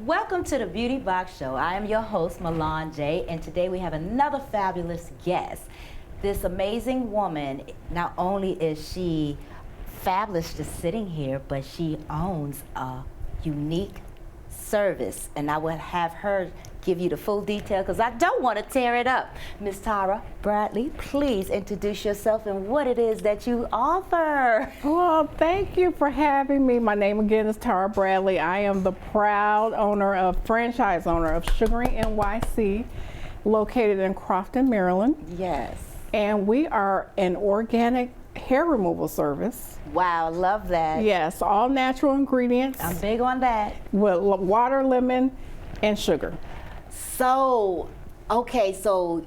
Welcome to the Beauty Box Show. I am your host, Milan J, and today we have another fabulous guest. This amazing woman, not only is she fabulous just sitting here, but she owns a unique service, and I will have her give you the full detail because I don't want to tear it up. Miss Tara Bradley, please introduce yourself and what it is that you offer. Well, thank you for having me. My name again is Tara Bradley. I am the proud franchise owner of Sugaring NYC, located in Crofton, Maryland. Yes. And we are an organic hair removal service. Wow, love that. Yes, all natural ingredients. I'm big on that. With water, lemon, and sugar. So, okay, so,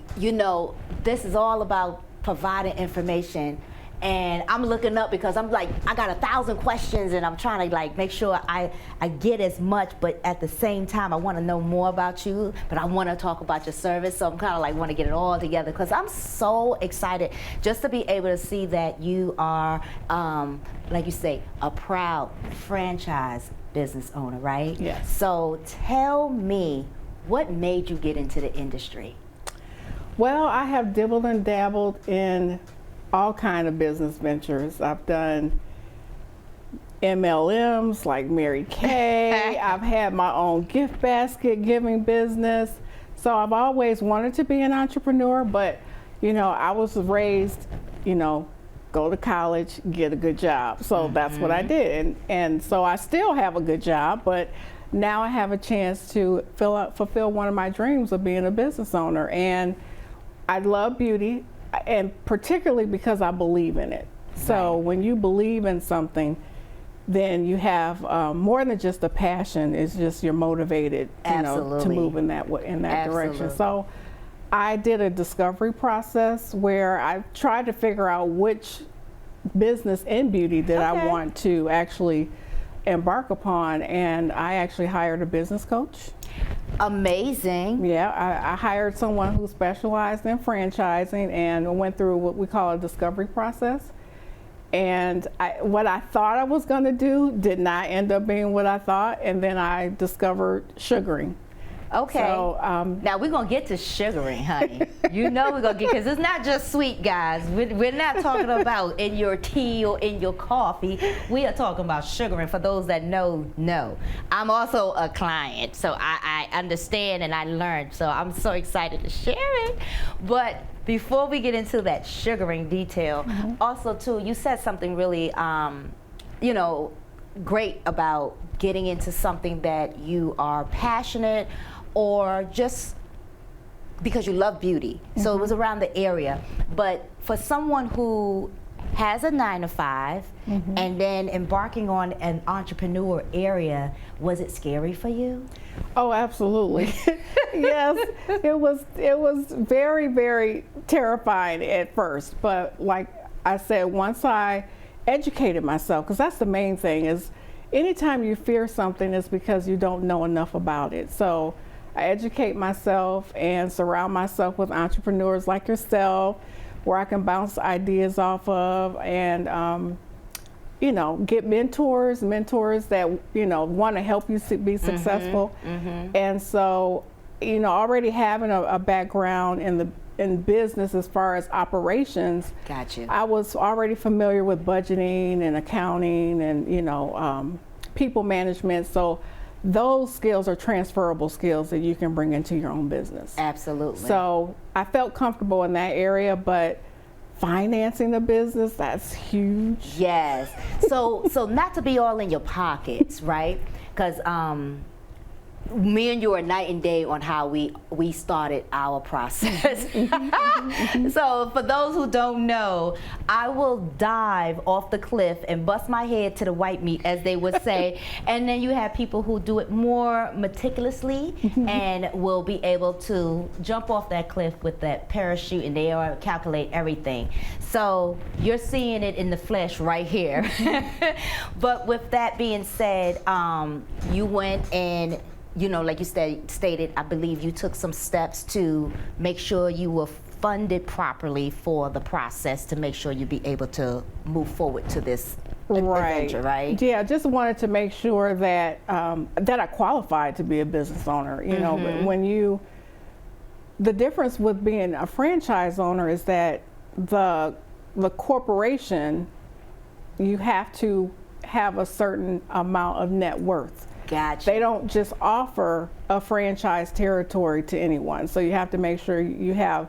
this is all about providing information, and I'm looking up because I'm like, I got 1,000 questions and I'm trying to make sure I get as much, but at the same time, I want to know more about you, but I want to talk about your service, so I'm kind of want to get it all together because I'm so excited just to be able to see that you are, like you say, a proud franchise business owner, right? Yes. So tell me, what made you get into the industry? Well, I have dibbled and dabbled in all kind of business ventures. I've done MLMs like Mary Kay. I've had my own gift basket giving business. So I've always wanted to be an entrepreneur, but I was raised, go to college, get a good job. So that's what I did. And so I still have a good job, but now I have a chance to fulfill one of my dreams of being a business owner. And I love beauty, and particularly because I believe in it. So when you believe in something, then you have more than just a passion. It's just you're motivated, to move in that direction. So I did a discovery process where I tried to figure out which business in beauty that I want to actually embark upon, and I actually hired a business coach. Amazing. Yeah, I hired someone who specialized in franchising and went through what we call a discovery process. And what I thought I was going to do did not end up being what I thought, and then I discovered sugaring. Okay. So, now we're going to get to sugaring, honey. We're going to get, because it's not just sweet, guys. We're not talking about in your tea or in your coffee. We are talking about sugaring. For those that know. I'm also a client, so I understand and I learned. So I'm so excited to share it. But before we get into that sugaring detail, also, too, you said something really, great about getting into something that you are passionate or just because you love beauty. So it was around the area. But for someone who has a 9-to-5 and then embarking on an entrepreneur area, was it scary for you? Oh, absolutely. Yes, it was very, very terrifying at first. But like I said, once I educated myself, because that's the main thing, is anytime you fear something, it's because you don't know enough about it. So I educate myself and surround myself with entrepreneurs like yourself, where I can bounce ideas off of, and get mentors that want to help you be successful. And so already having a background in business as far as operations, Gotcha. I was already familiar with budgeting and accounting and people management. So those skills are transferable skills that you can bring into your own business. Absolutely. So I felt comfortable in that area, but financing the business, that's huge. Yes. So not to be all in your pockets, right? Because me and you are night and day on how we started our process. So for those who don't know, I will dive off the cliff and bust my head to the white meat, as they would say. And then you have people who do it more meticulously and will be able to jump off that cliff with that parachute, and they calculate everything. So you're seeing it in the flesh right here. But with that being said, you went and like you stated, I believe you took some steps to make sure you were funded properly for the process to make sure you'd be able to move forward to this adventure, right? Yeah, just wanted to make sure that that I qualified to be a business owner. You know, but the difference with being a franchise owner is that the corporation, you have to have a certain amount of net worth. Gotcha. They don't just offer a franchise territory to anyone, so you have to make sure you have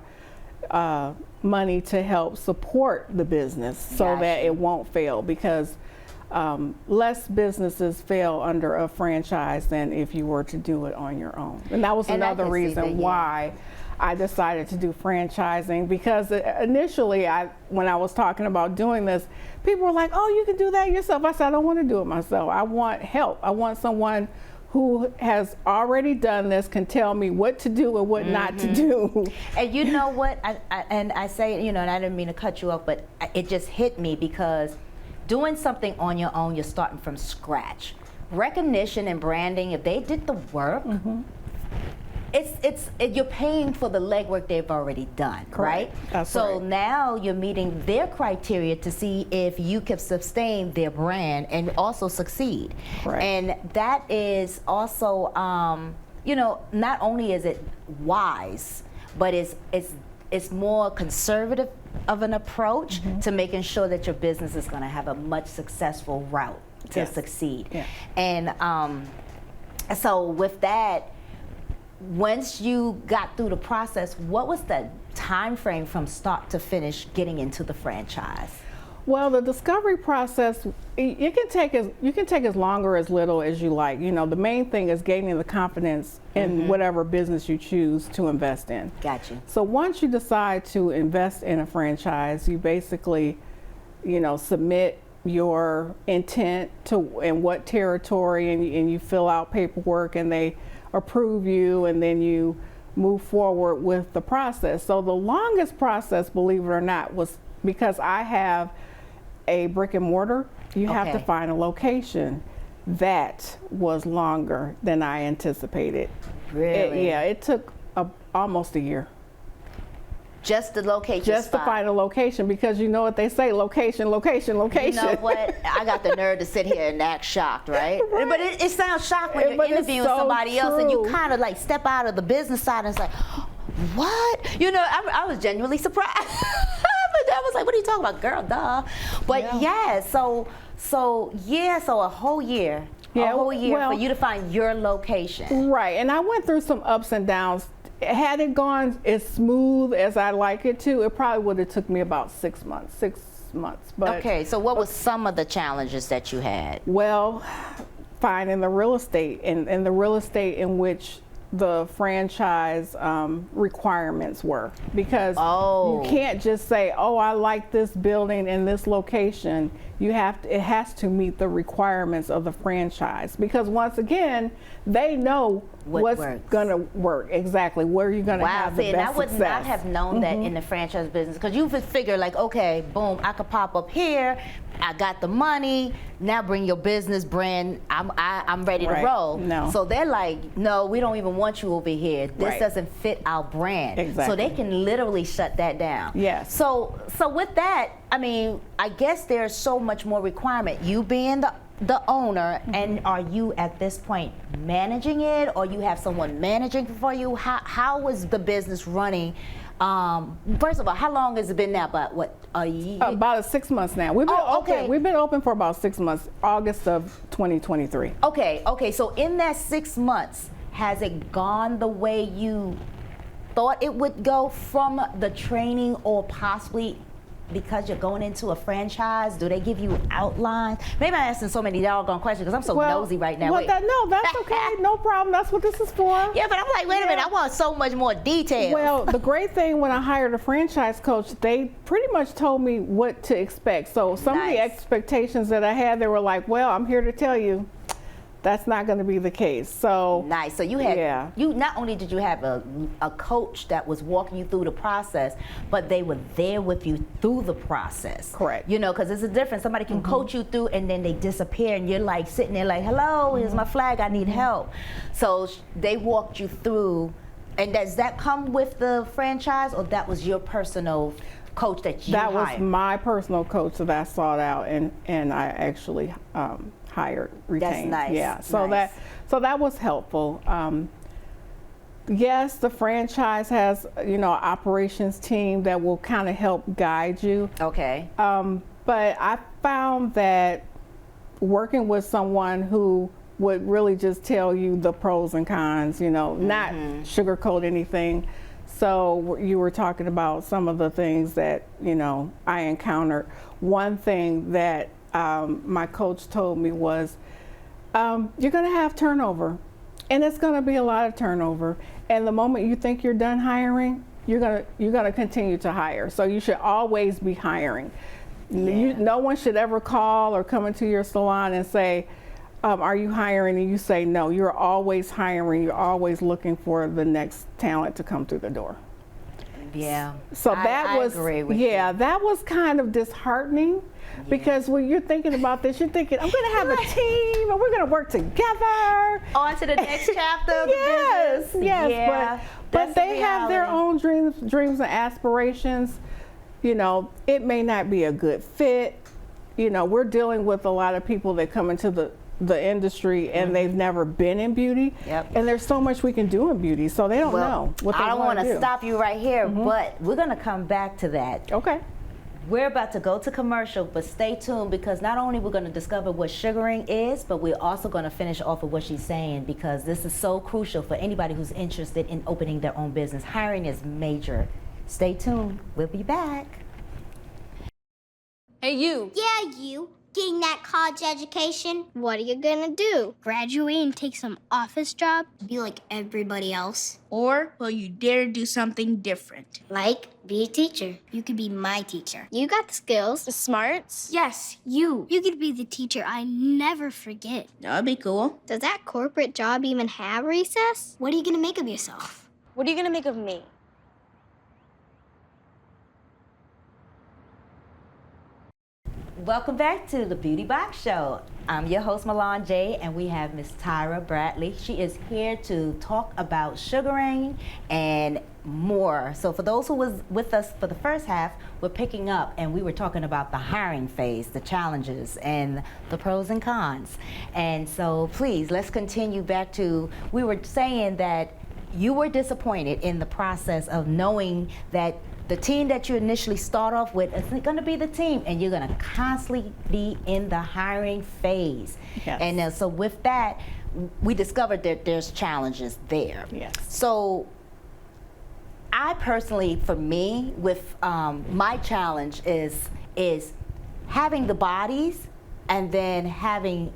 money to help support the business so that it won't fail, because less businesses fail under a franchise than if you were to do it on your own. And that was another reason why I decided to do franchising, because initially when I was talking about doing this, people were like, oh, you can do that yourself. I said, I don't want to do it myself. I want help. I want someone who has already done this, can tell me what to do and what not to do. And you know what, I say, you know, and I didn't mean to cut you off, but it just hit me, because doing something on your own, you're starting from scratch. Recognition and branding, if they did the work, you're paying for the legwork they've already done, right? That's so right. now you're meeting their criteria to see if you can sustain their brand and also succeed. Correct. And that is also, you know, not only is it wise, but it's more conservative of an approach to making sure that your business is going to have a much successful route to succeed. Yeah. And so with that, once you got through the process, what was the time frame from start to finish getting into the franchise? Well, the discovery process, you can take as long or as little as you like. You know, the main thing is gaining the confidence in whatever business you choose to invest in. Gotcha. So once you decide to invest in a franchise, you basically, you know, submit your intent to in what territory, and you fill out paperwork, and they approve you, and then you move forward with the process. So the longest process, believe it or not, was because I have a brick and mortar, you have to find a location. That was longer than I anticipated. Really? It took almost a year. Just the location Just spot. to find a location, because you know what they say, location, location, location. You know what? I got the nerve to sit here and act shocked, right? But it sounds shocked when you're interviewing somebody else and you kind of like step out of the business side and it's like, what? You know, I was genuinely surprised. But I was like, what are you talking about, girl? Duh. But so a whole year. A whole year for you to find your location. Right, and I went through some ups and downs. Had it gone as smooth as I like it to, it probably would have took me about 6 months. But okay, so what was some of the challenges that you had? Well, finding the real estate, and the real estate in which the franchise requirements were, because you can't just say, oh, I like this building in this location. It has to meet the requirements of the franchise, because once again, they know what's going to work, exactly where you're going to have the best and I would success. not have known that in the franchise business, because you would figure like, okay, boom, I could pop up here, I got the money, now bring your business brand, I'm ready to roll. No. So they're like, no, we don't even want you over here. This doesn't fit our brand. Exactly. So they can literally shut that down. Yes. So with that, I mean, I guess there's so much more requirement. You being the owner, and are you at this point managing it, or you have someone managing for you? How is the business running? First of all, how long has it been now? About what, a year? About 6 months now. We've been open. We've been open for about 6 months. August of 2023. Okay. So in that 6 months, has it gone the way you thought it would go from the training, or possibly because you're going into a franchise? Do they give you outlines? Maybe I'm asking so many doggone questions because I'm so nosy right now. No, that's okay. No problem. That's what this is for. Yeah, but I'm like, wait a minute. I want so much more detail. Well, the great thing, when I hired a franchise coach, they pretty much told me what to expect. So some of the expectations that I had, they were like, well, I'm here to tell you, that's not going to be the case. So nice. So you had you not only did you have a coach that was walking you through the process, but they were there with you through the process. Correct. You know, because there's a difference. Somebody can coach you through and then they disappear, and you're like sitting there like, hello, here's my flag, I need help. So they walked you through. And does that come with the franchise, or that was your personal coach that you That hired? was my personal coach that I sought out and I actually hired, retained. That's nice. Yeah, so Nice. that was helpful. Yes, the franchise has, you know, operations team that will kind of help guide you. Okay. But I found that working with someone who would really just tell you the pros and cons, you know, not sugarcoat anything. So you were talking about some of the things that, you know, I encountered. One thing that my coach told me was, you're going to have turnover, and it's going to be a lot of turnover. And the moment you think you're done hiring, you're gonna continue to hire. So you should always be hiring. Yeah. No one should ever call or come into your salon and say, are you hiring? And you say no. You're always hiring. You're always looking for the next talent to come through the door. Yeah. So I was agree with yeah, you. that was kind of disheartening because when you're thinking about this, you're thinking, I'm going to have a team and we're going to work together. On to the next chapter of Yes, the business. yes, Yeah, but that's they the have their reality. own dreams and aspirations. You know, it may not be a good fit. You know, we're dealing with a lot of people that come into the industry and they've never been in beauty. Yep. And there's so much we can do in beauty, so they don't know what they I don't want want to to do. stop you right here, but we're going to come back to that. Okay. We're about to go to commercial, but stay tuned because not only we're going to discover what sugaring is, but we're also going to finish off with what she's saying because this is so crucial for anybody who's interested in opening their own business. Hiring is major. Stay tuned. We'll be back. Hey, you. Yeah, you. Getting that college education? What are you gonna do? Graduate and take some office job? Be like everybody else? Or will you dare do something different? Like, be a teacher. You could be my teacher. You got the skills. The smarts? Yes, you. You could be the teacher I never forget. That'd be cool. Does that corporate job even have recess? What are you gonna make of yourself? What are you gonna make of me? Welcome back to the Beauty Box Show. I'm your host, Milan J, and we have Miss Tyra Bradley. She is here to talk about sugaring and more. So for those who was with us for the first half, we're picking up and we were talking about the hiring phase, the challenges, and the pros and cons. And so please, let's continue back to, we were saying that you were disappointed in the process of knowing that the team that you initially start off with isn't going to be the team, and you're going to constantly be in the hiring phase. Yes. And so with that, we discovered that there's challenges there. Yes. So I personally, for me, with my challenge is having the bodies and then having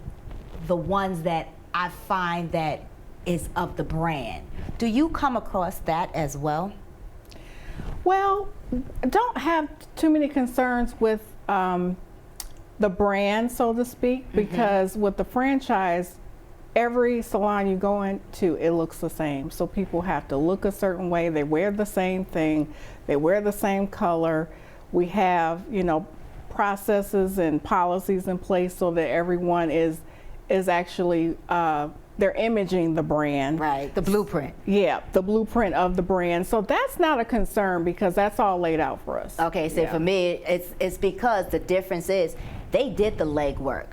the ones that I find that is of the brand. Do you come across that as well? Well, don't have too many concerns with the brand, so to speak, because with the franchise, every salon you go into, it looks the same. So people have to look a certain way. They wear the same thing. They wear the same color. We have, you know, processes and policies in place so that everyone is actually they're imaging the brand. Right, the blueprint. Yeah, the blueprint of the brand. So that's not a concern because that's all laid out for us. Okay, so Yeah. for me, it's because the difference is they did the legwork.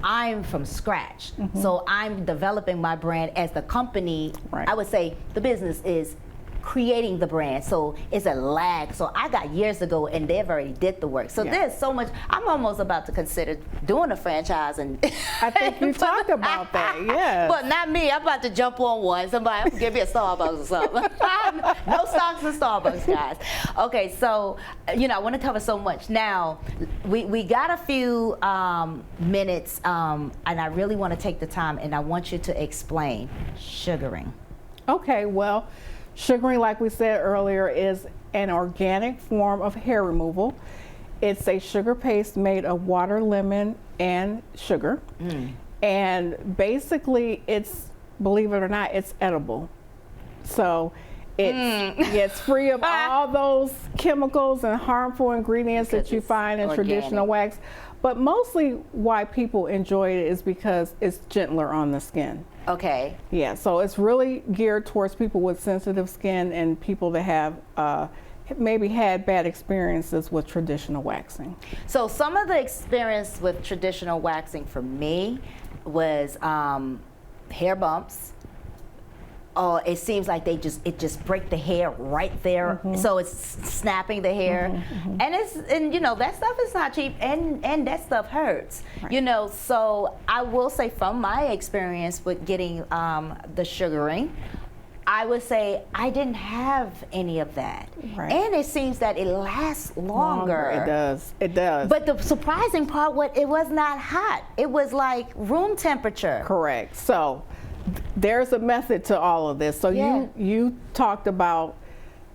I'm from scratch, so I'm developing my brand as the company. Right. I would say the business is creating the brand, so it's a lag. So I got years ago, and they've already did the work. So Yeah. there's so much. I'm almost about to consider doing a franchise, and I think you talked about that, yes. But not me. I'm about to jump on one. Somebody give me a Starbucks or something. No stocks in Starbucks, guys. Okay, so you know I want to cover so much. Now we got a few minutes, and I really want to take the time, and I want you to explain sugaring. Okay, well, sugaring, like we said earlier, is an organic form of hair removal. It's a sugar paste made of water, lemon, and sugar. And basically, it's, believe it or not, it's edible. So it's free of all those chemicals and harmful ingredients that you it's find in organic. traditional wax. But mostly why people enjoy it is because it's gentler on the skin. Okay. Yeah, so it's really geared towards people with sensitive skin and people that have maybe had bad experiences with traditional waxing. So some of the experience with traditional waxing for me was hair bumps. Oh, it seems like it just break the hair right there. So it's snapping the hair, and you know that stuff is not cheap, and that stuff hurts. Right. You know, so I will say from my experience with getting the sugaring, I would say I didn't have any of that, Right. and it seems that it lasts longer. It does. It does. But the surprising part, it was not hot. It was like room temperature. Correct. So there's a method to all of this. So Yeah. you talked about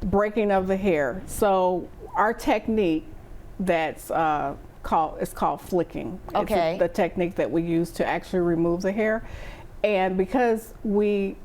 breaking of the hair. So our technique that's called flicking. Okay. It's the technique that we use to actually remove the hair. And because we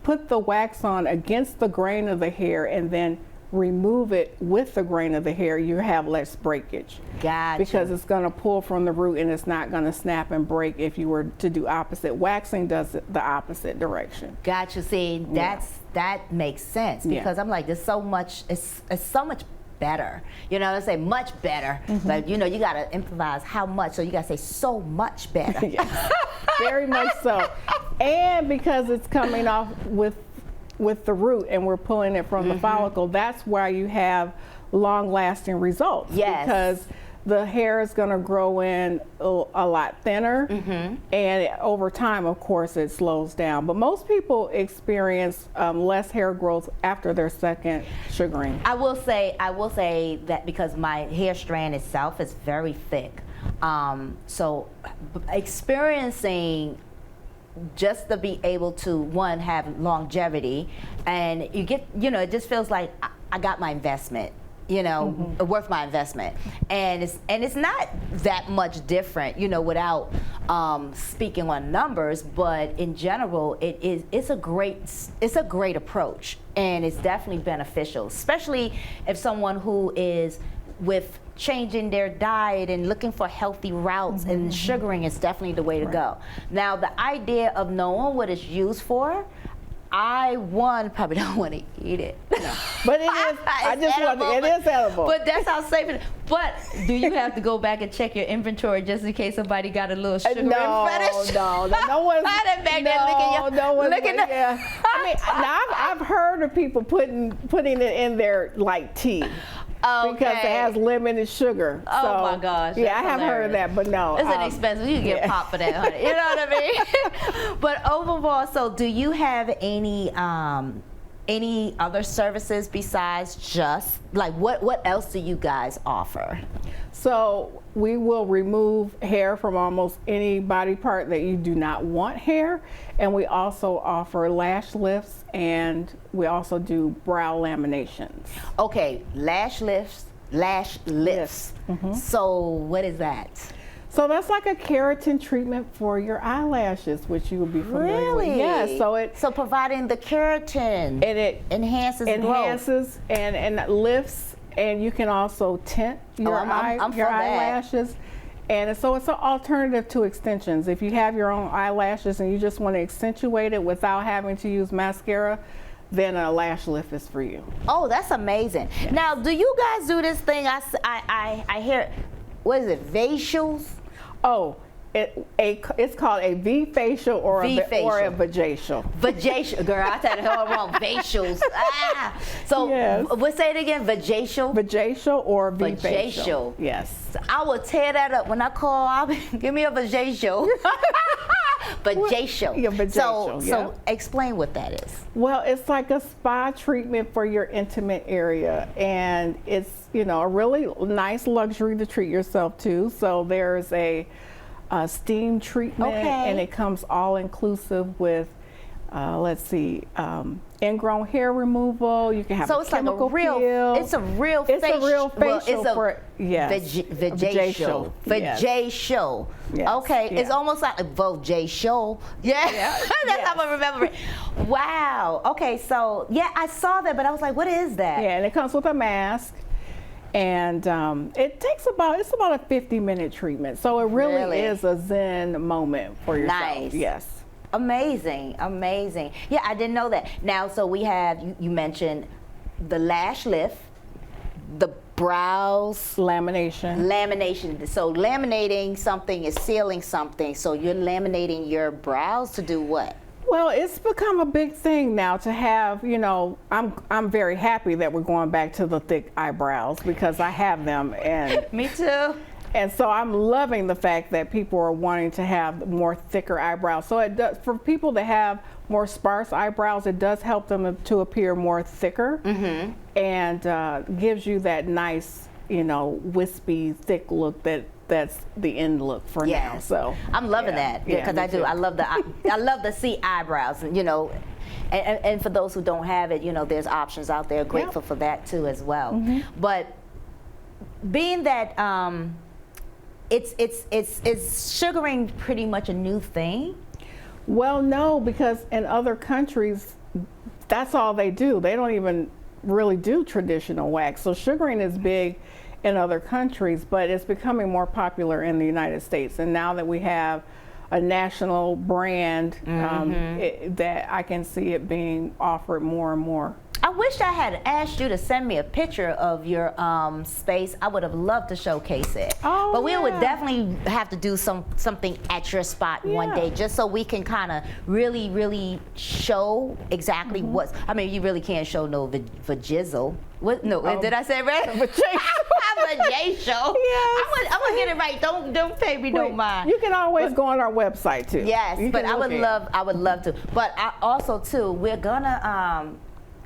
put the wax on against the grain of the hair and then remove it with the grain of the hair, you have less breakage. Gotcha. Because it's going to pull from the root and it's not going to snap and break if you were to do opposite. Waxing does it the opposite direction. Gotcha. See, that makes sense because I'm like, there's so much. It's so much better. You know, let's say much better. But you know, you gotta improvise how much. So you gotta say so much better. Yes, very much so. And because it's coming off with the root and we're pulling it from the follicle, that's why you have long-lasting results. Yes. Because the hair is going to grow in a lot thinner, and over time, of course, it slows down. But most people experience less hair growth after their second sugaring. I will say that because my hair strand itself is very thick, so experiencing just to be able to one have longevity, and you get, you know, it just feels like I got my investment, you know, worth my investment, and it's not that much different, you know, without speaking on numbers, but in general, it's a great approach, and it's definitely beneficial, especially if someone who is with changing their diet and looking for healthy routes, and sugaring is definitely the way to go. Now, the idea of knowing what it's used for, I probably don't want to eat it. But it is. It is edible. But that's how safe it is. But do you have to go back and check your inventory just in case somebody got a little sugar fetish? No one's. I didn't back there looking at yeah. I mean, now I've heard of people putting it in their like tea. Because it has limited sugar. Oh my gosh. Yeah, I have heard of that, but no. It's inexpensive. You can get pop for that, honey. You know what I mean? But overall, so do you have any other services besides just, like, what else do you guys offer? So we will remove hair from almost any body part that you do not want hair. And we also offer lash lifts, and we also do brow laminations. Okay, lash lifts. So what is that? So that's like a keratin treatment for your eyelashes, which you will be familiar with. Really? Yeah, so providing the keratin, and it enhances growth. and lifts, and you can also tint your I'm for that. eyelashes. And so it's an alternative to extensions. If you have your own eyelashes and you just want to accentuate it without having to use mascara, then a lash lift is for you. Oh, that's amazing. Yes. Now, do you guys do this thing? I hear, what is it, facials? Oh, it's called a V facial or a vajacial. Vajacial, girl, I said it all wrong. Facials. So, Yes. Let's say it again. Vajacial. Vajacial or V facial. Vajacial. Yes. So I will tear that up when I call. Give me a vajacial. Vajacial. Yeah, vajacial, So explain what that is. Well, it's like a spa treatment for your intimate area, and it's, you know, a really nice luxury to treat yourself to. So there's a steam treatment, and it comes all inclusive with ingrown hair removal. You can have So it's like chemical a real. peel. It's a real. It's a real facial Well, for vajacial. Vajacial. Yes. Okay, Yeah. it's almost like a vajacial. Yeah, that's Yes. how I remember it. Wow. Okay, so yeah, I saw that, but I was like, what is that? Yeah, and it comes with a mask. And it takes about a 50-minute treatment. So it really is a zen moment for yourself. Nice. Yes. Amazing, amazing. Yeah, I didn't know that. Now, so we have, you mentioned the lash lift, the brows Lamination. So laminating something is sealing something. So you're laminating your brows to do what? Well, it's become a big thing now to have, you know, I'm very happy that we're going back to the thick eyebrows because I have them, and Me too. and so I'm loving the fact that people are wanting to have more thicker eyebrows. So it does, for people that have more sparse eyebrows, it does help them to appear more thicker, and gives you that nice, you know, wispy, thick look that's the end look for now. So I'm loving that because I do. I love the C eyebrows, and you know, and for those who don't have it, you know, there's options out there. Grateful for that too as well. But being that it's sugaring pretty much a new thing. Well, no, because in other countries, that's all they do. They don't even really do traditional wax. So sugaring is big in other countries, but it's becoming more popular in the United States. And now that we have a national brand, that I can see it being offered more and more. I wish I had asked you to send me a picture of your space. I would have loved to showcase it. Oh, but we yeah. would definitely have to do something at your spot one day, just so we can kind of really show exactly what's. I mean, you really can't show no vajizzle. What? No, did I say it right? Vajay show. Yes. I'm gonna get it right. Don't pay me no mind. You can always go on our website too. Yes, You but can I would look love to. But I also too, we're gonna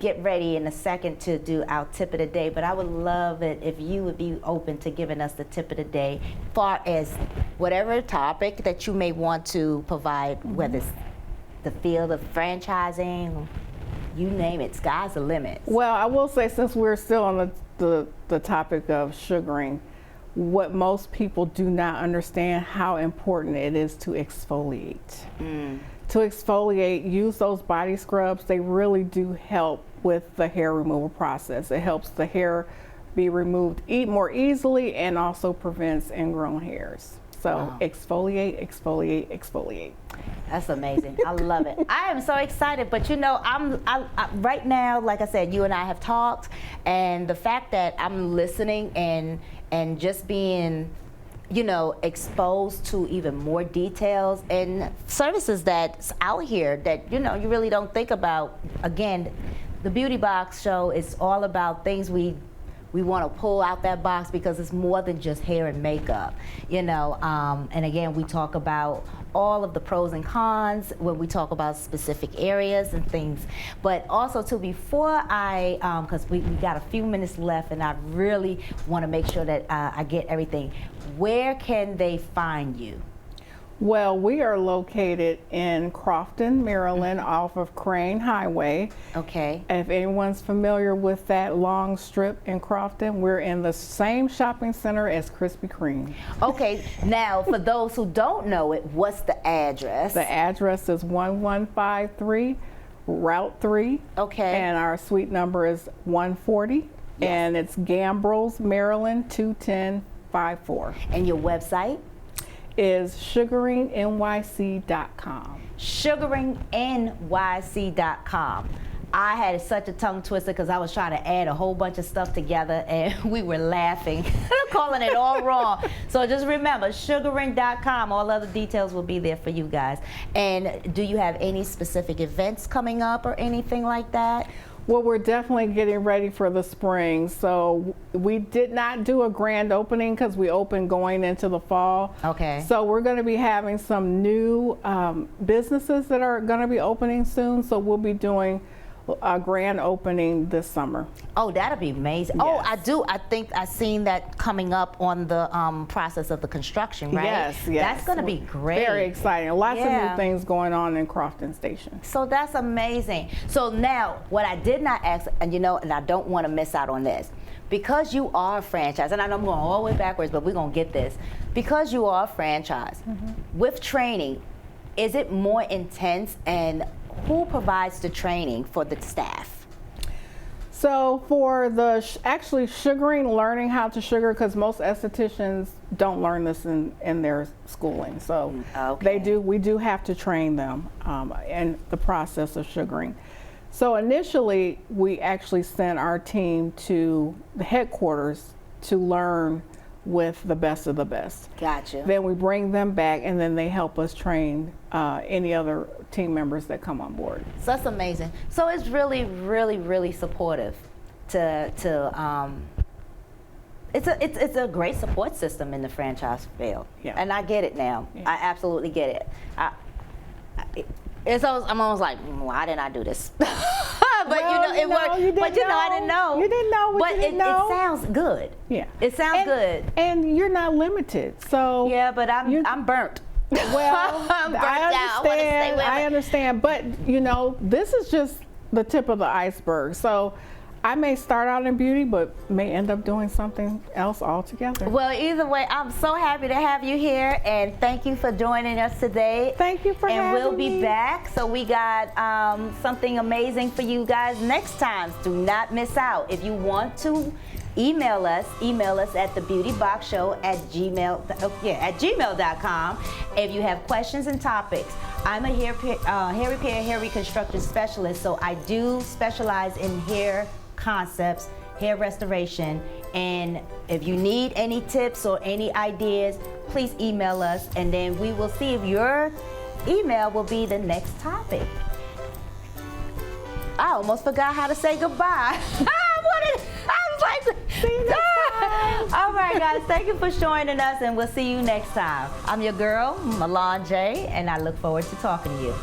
get ready in a second to do our tip of the day, but I would love it if you would be open to giving us the tip of the day, far as whatever topic that you may want to provide, whether it's the field of franchising, you name it, sky's the limit. Well, I will say, since we're still on the topic of sugaring, what most people do not understand how important it is to exfoliate. To exfoliate, use those body scrubs. They really do help with the hair removal process. It helps the hair be removed more easily and also prevents ingrown hairs. So exfoliate, exfoliate, exfoliate. That's amazing. I love it. I am so excited, but you know, I right now, like I said, you and I have talked, and the fact that I'm listening and just being, you know, exposed to even more details and services that's out here that, you know, you really don't think about. Again, the Beauty Box show is all about things we want to pull out that box, because it's more than just hair and makeup, you know. And again, we talk about all of the pros and cons when we talk about specific areas and things. But also too, before I, because we got a few minutes left, and I really want to make sure that I get everything. Where can they find you? Well, we are located in Crofton, Maryland, off of Crane Highway. Okay. If anyone's familiar with that long strip in Crofton, we're in the same shopping center as Krispy Kreme. Okay, now for those who don't know it, what's the address? The address is 1153 Route 3. Okay. And our suite number is 140. Yes. And it's Gambrills, Maryland, 21054. And your website? Is sugaringnyc.com. Sugaringnyc.com. I had such a tongue twister because I was trying to add a whole bunch of stuff together, and we were laughing, calling it all wrong. So just remember, sugaring.com. All other details will be there for you guys. And do you have any specific events coming up or anything like that? Well, we're definitely getting ready for the spring. So we did not do a grand opening because we opened going into the fall. Okay. So we're going to be having some new businesses that are going to be opening soon. So we'll be doing a grand opening this summer. Oh, that'll be amazing. Yes. Oh, I do. I think I've seen that coming up on the process of the construction, right? Yes. That's going to be great. Very exciting. Lots of Yeah. new things going on in Crofton Station. So that's amazing. So now, what I did not ask, and you know, and I don't want to miss out on this, because you are a franchise, and I know I'm going all the way backwards, but we're going to get this. Because you are a franchise, with training, is it more intense, and who provides the training for the staff? So for the actually sugaring, learning how to sugar, because most estheticians don't learn this in their schooling. So Okay. we do have to train them in the process of sugaring. So initially, we actually sent our team to the headquarters to learn with the best of the best. Gotcha. Then we bring them back, and then they help us train any other team members that come on board. So that's amazing. So it's really, really, really supportive it's a great support system in the franchise field. Yeah. And I get it now. Yeah. I absolutely get it. I'm always like, why didn't I do this? But Well, it worked. you didn't But I didn't know. You didn't know what but you didn't know. It sounds good. Yeah. It sounds good. And you're not limited. So Yeah, but I'm burnt. Well, I'm burnt out. I understand, but this is just the tip of the iceberg. So I may start out in beauty, but may end up doing something else altogether. Well, either way, I'm so happy to have you here, and thank you for joining us today. Thank you for having me. And we'll be back. So we got something amazing for you guys next time. Do not miss out. If you want to email us at thebeautyboxshow@gmail.com. If you have questions and topics. I'm a hair repair, hair reconstruction specialist, so I do specialize in hair concepts, hair restoration, and if you need any tips or any ideas, please email us, and then we will see if your email will be the next topic. I almost forgot how to say goodbye. See you next time. All right, guys, thank you for joining us, and we'll see you next time. I'm your girl, Milan J, and I look forward to talking to you.